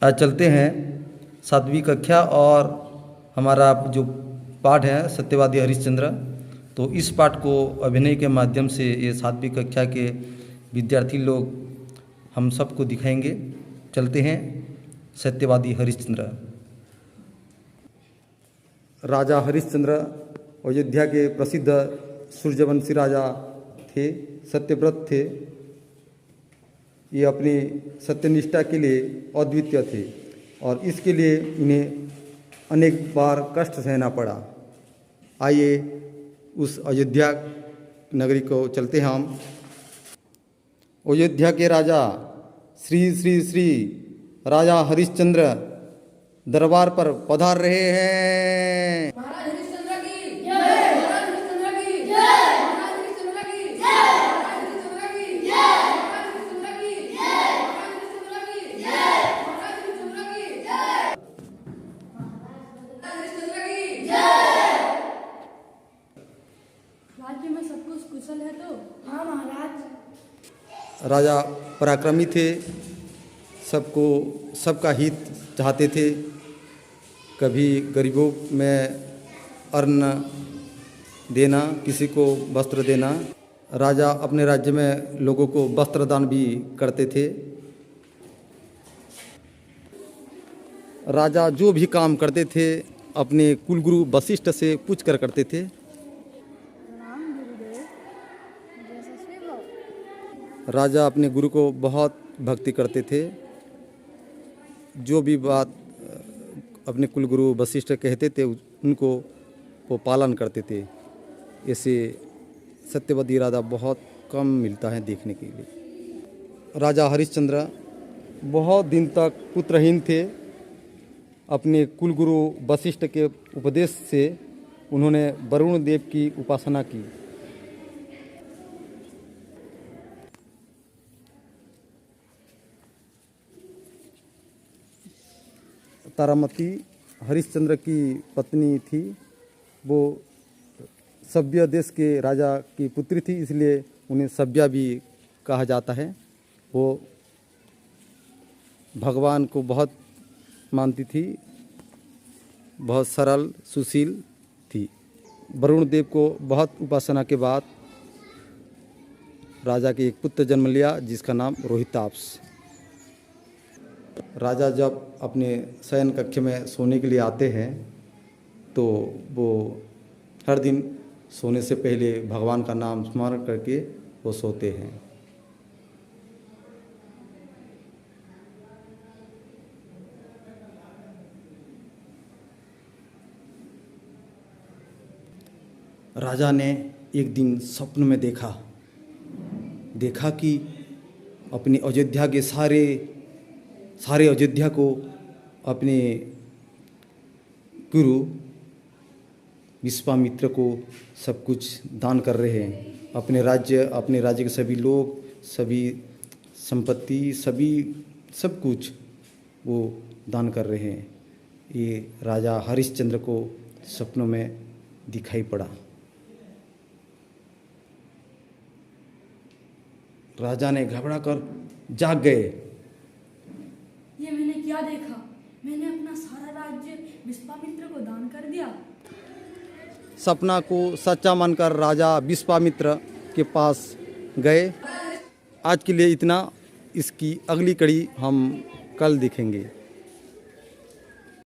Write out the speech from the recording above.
आज चलते हैं 7वीं कक्षा और हमारा जो पाठ है सत्यवादी हरिश्चंद्र। तो इस पाठ को अभिनय के माध्यम से ये 7वीं कक्षा के विद्यार्थी लोग हम सबको दिखाएंगे। चलते हैं सत्यवादी हरिश्चंद्र। राजा हरिश्चंद्र अयोध्या के प्रसिद्ध सूर्यवंशी राजा थे, सत्यव्रत थे। ये अपनी सत्यनिष्ठा के लिए अद्वितीय थे और इसके लिए इन्हें अनेक बार कष्ट सहना पड़ा। आइए उस अयोध्या नगरी को चलते हैं हम। अयोध्या के राजा श्री श्री श्री राजा हरिश्चंद्र दरबार पर पधार रहे हैं। राज्य में सब कुछ कुशल है तो? हाँ महाराज। राजा पराक्रमी थे, सबका हित चाहते थे। कभी गरीबों में अन्न देना, किसी को वस्त्र देना। राजा अपने राज्य में लोगों को वस्त्र दान भी करते थे। राजा जो भी काम करते थे अपने कुलगुरु वशिष्ठ से पूछ कर करते थे। राजा अपने गुरु को बहुत भक्ति करते थे। जो भी बात अपने कुलगुरु वशिष्ठ कहते थे उनको वो पालन करते थे। ऐसे सत्यवादी राजा बहुत कम मिलता है देखने के लिए। राजा हरिश्चंद्र बहुत दिन तक पुत्रहीन थे। अपने कुलगुरु वशिष्ठ के उपदेश से उन्होंने वरुण देव की उपासना की। तारामती हरिश्चंद्र की पत्नी थी। वो सभ्य देश के राजा की पुत्री थी, इसलिए उन्हें सभ्या भी कहा जाता है। वो भगवान को बहुत मानती थी, बहुत सरल सुशील थी। वरुण देव को बहुत उपासना के बाद राजा के एक पुत्र जन्म लिया जिसका नाम रोहिताप्स। राजा जब अपने शयन कक्ष में सोने के लिए आते हैं तो वो हर दिन सोने से पहले भगवान का नाम स्मरण करके वो सोते हैं। राजा ने एक दिन स्वप्न में देखा कि अपनी अयोध्या के सारे अयोध्या को अपने गुरु विश्वामित्र को सब कुछ दान कर रहे हैं। अपने राज्य के सभी लोग, सभी संपत्ति, सब कुछ वो दान कर रहे हैं। ये राजा हरिश्चंद्र को सपनों में दिखाई पड़ा। राजा ने घबरा कर जाग गए। ये मैंने क्या देखा? मैंने अपना सारा राज्य विश्वामित्र को दान कर दिया। सपना को सच्चा मानकर राजा विश्वामित्र के पास गए। आज के लिए इतना। इसकी अगली कड़ी हम कल देखेंगे।